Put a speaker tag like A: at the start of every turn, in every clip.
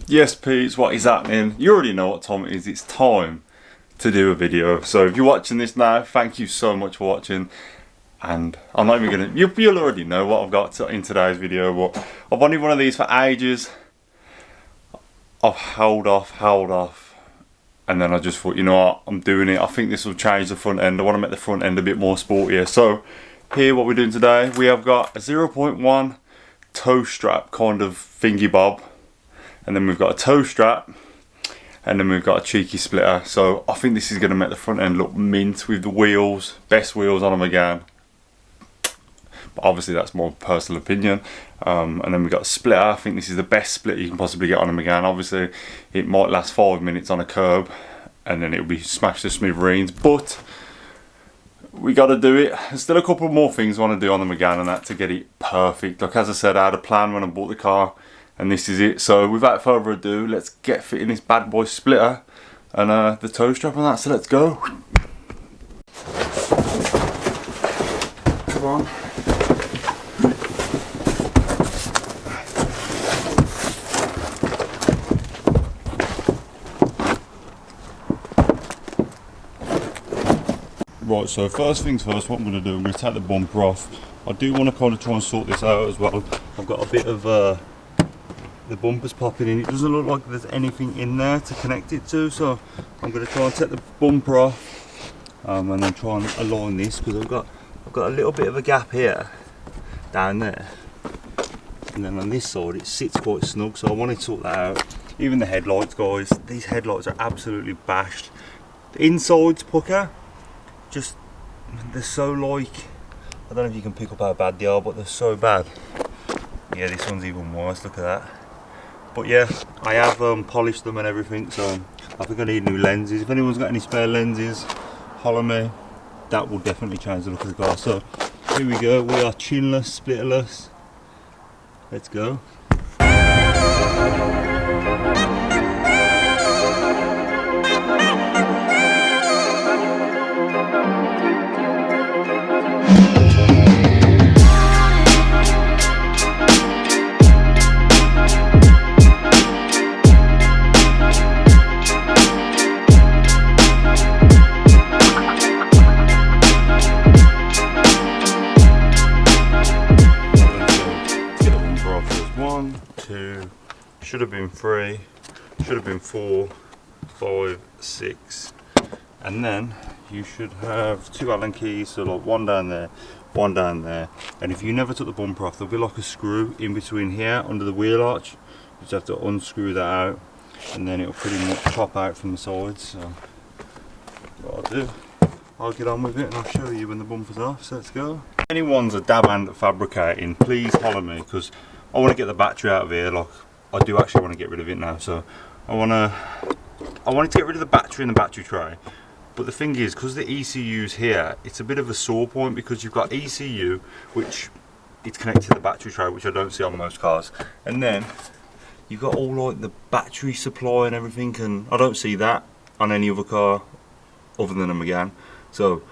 A: Yes, Pete, what is happening? You already know what time it is. It's time to do a video. So if you're watching this now, thank you so much for watching. And I'm not even gonna, you'll already know what I've got in today's video, but I've wanted one of these for ages. I've held off, and then I just thought, you know what, I'm doing it. I think this will change the front end. I want to make the front end a bit more sportier. So here, what we're doing today, we have got a 0.1 toe strap kind of thingy bob, and then we've got a toe strap, and then we've got a cheeky splitter. So I think this is going to make the front end look mint with the wheels, best wheels on a Megane. But obviously that's more personal opinion. And then we've got a splitter. I think this is the best splitter you can possibly get on a Megane. Obviously it might last 5 minutes on a curb and then it'll be smashed to smithereens, but we got to do it. There's still a couple more things I want to do on the Megane and that to get it perfect. Like as I said, I had a plan when I bought the car, and this is it. So without further ado, let's get fitting this bad boy splitter and the toe strap on that. So let's go. Come on. Right, so first things first, what I'm going to do, I'm going to take the bumper off. I do want to kind of try and sort this out as well. I've got a bit of the bumper's popping in. It doesn't look like there's anything in there to connect it to, so I'm going to try and take the bumper off and then try and align this, because I've got a little bit of a gap here, down there, and then on this side it sits quite snug, so I want to sort that out. Even the headlights, guys, these headlights are absolutely bashed. The inside's pucker. Just, they're so like, I don't know if you can pick up how bad they are, but they're so bad. Yeah, this one's even worse, look at that. But yeah, I have polished them and everything, so I think I need new lenses. If anyone's got any spare lenses, holler me. That will definitely change the look of the car. So here we go, we are chinless, splitterless. Let's go. Should have been 3, should have been 4, 5, 6, and then you should have 2 Allen keys, so like one down there, and if you never took the bumper off, there'll be like a screw in between here under the wheel arch. You just have to unscrew that out, and then it'll pretty much pop out from the sides. So what I'll do, I'll get on with it and I'll show you when the bumper's off. So let's go. If anyone's a dab hand at fabricating, please holler me, because I want to get the battery out of here. Like, I do actually want to get rid of it now, so I wanted to get rid of the battery in the battery tray. But the thing is, because the ECU's here, it's a bit of a sore point, because you've got ECU, which it's connected to the battery tray, which I don't see on most cars, and then you've got all like the battery supply and everything, and I don't see that on any other car other than a Megane. So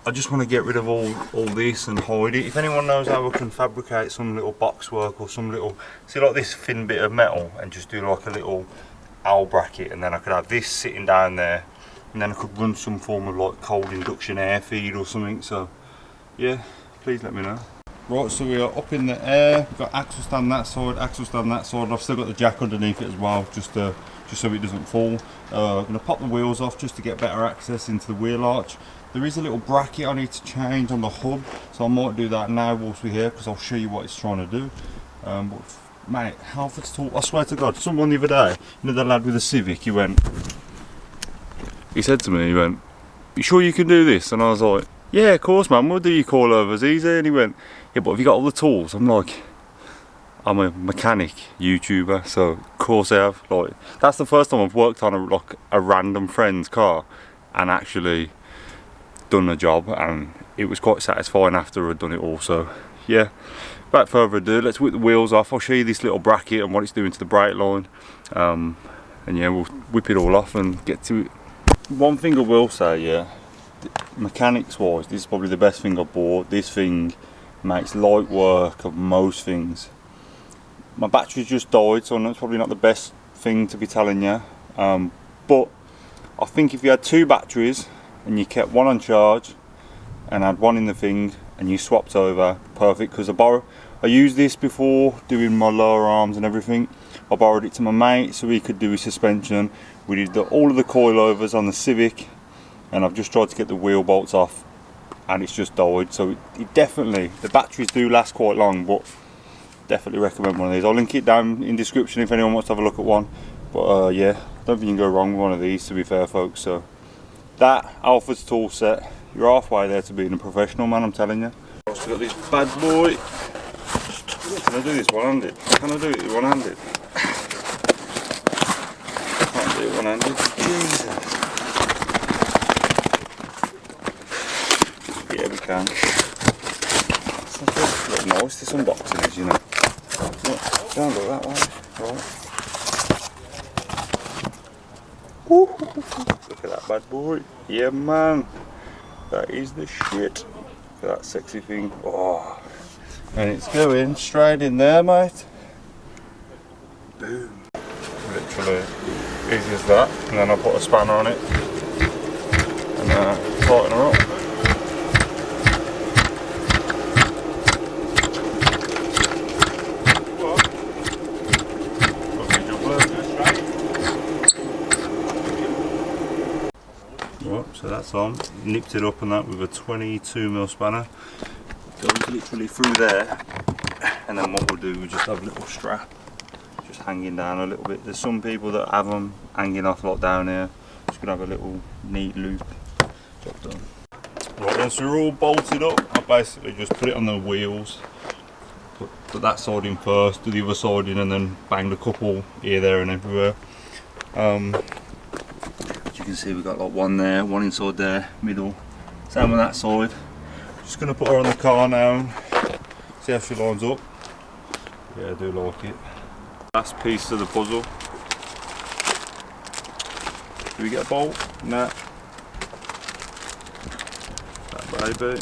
A: I just want to get rid of all this and hide it. If anyone knows how I can fabricate some little box work or some little, see like this thin bit of metal, and just do like a little owl bracket, and then I could have this sitting down there, and then I could run some form of like cold induction air feed or something. So yeah, please let me know. Right, so we are up in the air. We've got axle stand that side, axle stand that side. I've still got the jack underneath it as well, just so it doesn't fall. I'm going to pop the wheels off just to get better access into the wheel arch. There is a little bracket I need to change on the hub, so I might do that now whilst we're here, because I'll show you what it's trying to do. But mate, Halford's tall, I swear to God, someone the other day, you know the lad with the Civic, he said to me, you sure you can do this? And I was like, yeah, of course man, we'll do your call overs easy. And he went, yeah, but have you got all the tools? I'm like, I'm a mechanic YouTuber, so of course I have. Like, that's the first time I've worked on a random friend's car and actually done a job, and it was quite satisfying after I'd done it all. So yeah, without further ado, let's whip the wheels off. I'll show you this little bracket and what it's doing to the brake line, and yeah, we'll whip it all off and get to it. One thing I will say, yeah, mechanics wise, this is probably the best thing I bought. This thing makes light work of most things. my battery's just died, so it's probably not the best thing to be telling you. But I think if you had two batteries and you kept one on charge and had one in the thing and you swapped over, perfect. Because I used this before doing my lower arms and everything. I borrowed it to my mate so he could do his suspension. We did all of the coilovers on the Civic, and I've just tried to get the wheel bolts off and it's just died. So it definitely, the batteries do last quite long, but definitely recommend one of these. I'll link it down in description if anyone wants to have a look at one. But yeah, I don't think you can go wrong with one of these, to be fair folks. So that Alpha's tool set, you're halfway there to being a professional, man, I'm telling you. I've also got this bad boy. Can I do this one-handed? Can I do it one-handed? Can't do it one-handed. Jesus. Yeah, we can. It's look nice, this unboxing is, you know. Don't look that way. Right. Woo. Look at that bad boy. Yeah, man. That is the shit. Look at that sexy thing. Oh. And it's going straight in there, mate. Boom. Literally easy as that. And then I'll put a spanner on it and tighten her up. So that's on. Nipped it up and that with a 22mm spanner. Goes literally through there, and then what we'll do, we just have a little strap just hanging down a little bit. There's some people that have them hanging off like down here. Just gonna have a little neat loop. Job done. Right then, so we're all bolted up. I basically just put it on the wheels, put that side in first, do the other side in, and then banged a couple here, there, and everywhere. As you can see, we've got like one there, one inside there, middle. Same on that side. Just going to put her on the car now, see how she lines up. Yeah, I do like it. Last piece of the puzzle. Do we get a bolt? Nah. That baby.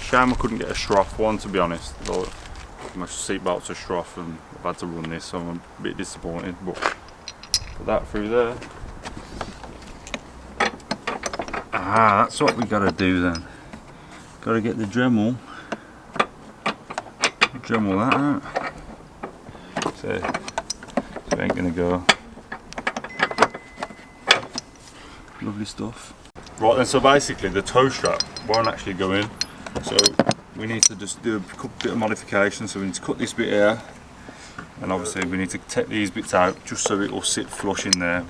A: Shame I couldn't get a Stroff one, to be honest. Like, my seat belts are Stroff and I've had to run this, so I'm a bit disappointed. But put that through there. Ah, that's what we gotta do then. Gotta get the Dremel that out. So it ain't gonna go. Lovely stuff. Right then, so basically the toe strap won't actually go in. So we need to just do a bit of modification. So we need to cut this bit here, and obviously we need to take these bits out just so it will sit flush in there.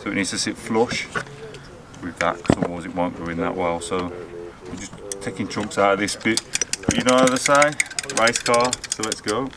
A: So it needs to sit flush with that, because otherwise it won't go in that well. So we're just taking chunks out of this bit. But you know how they say, race car, so let's go.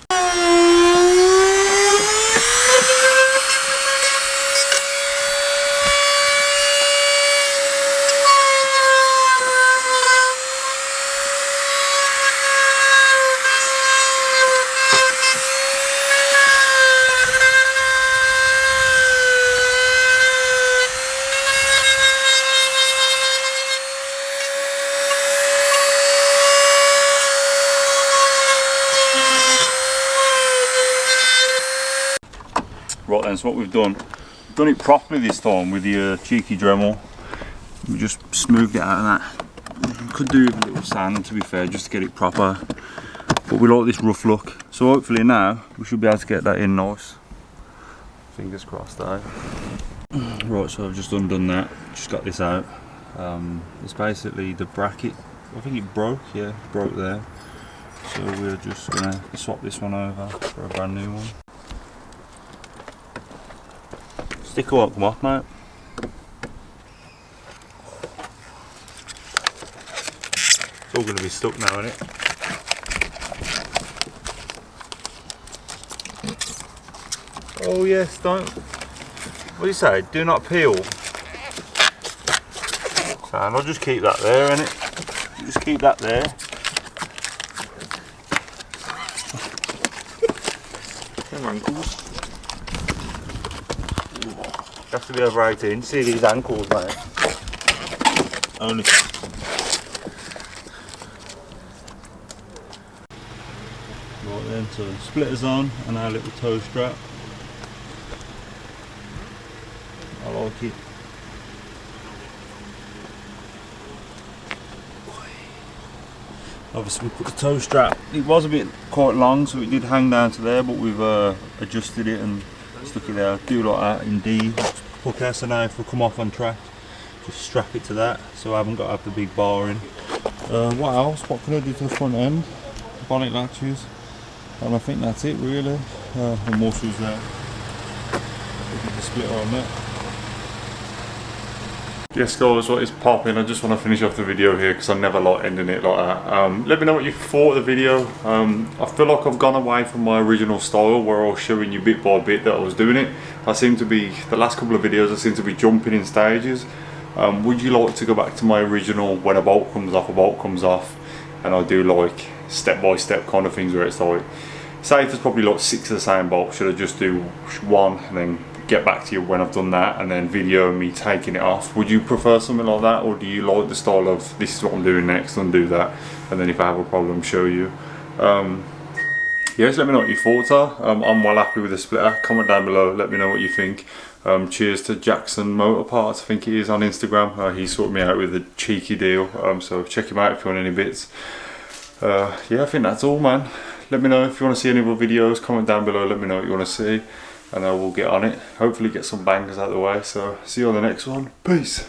A: Right then, so what we've done it properly this time with the cheeky Dremel. We just smoothed it out of that. Could do with a little sand, to be fair, just to get it proper. But we like this rough look. So hopefully now we should be able to get that in nice. Fingers crossed though. Right, so I've just undone that. Just got this out. It's basically the bracket. I think it broke, yeah, it broke there. So we're just gonna swap this one over for a brand new one. Sticker won't come off, mate. It's all going to be stuck now, isn't it? Oh yes, don't. What do you say? Do not peel. So I'll just keep that there, innit? Just keep that there. Them ankles. You have to be over 18. See these ankles, mate. Only. Right then, so splitters on and our little toe strap. I like it. Obviously we put the toe strap, it was a bit quite long so it did hang down to there, but we've adjusted it and stuck it there. Do like that in D. Okay, so now if we come off on track, just strap it to that so I haven't got to have the big bar in. What else? What can I do to the front end? Bonnet latches. And I think that's it really. And more shoes there. The splitter on there. Yes guys, what is popping? I just want to finish off the video here because I never like ending it like that. Let me know what you thought of the video. I feel like I've gone away from my original style where I was showing you bit by bit that I was doing it. I seem to be, the last couple of videos I seem to be jumping in stages. Would you like to go back to my original when a bolt comes off and I do like step by step kind of things where it's like, say if there's probably like 6 of the same bolts, should I just do one and then get back to you when I've done that and then video me taking it off? Would you prefer something like that, or do you like the style of this is what I'm doing next and do that, and then if I have a problem show you? Yes, let me know what your thoughts are. I'm well happy with the splitter. Comment down below, let me know what you think. Cheers to Jackson Motor Parts, I think he is on Instagram. He sorted me out with a cheeky deal, so check him out if you want any bits. Yeah, I think that's all, man. Let me know if you want to see any other videos. Comment down below, let me know what you want to see, and I will get on it. Hopefully get some bangers out of the way. So see you on the next one. Peace.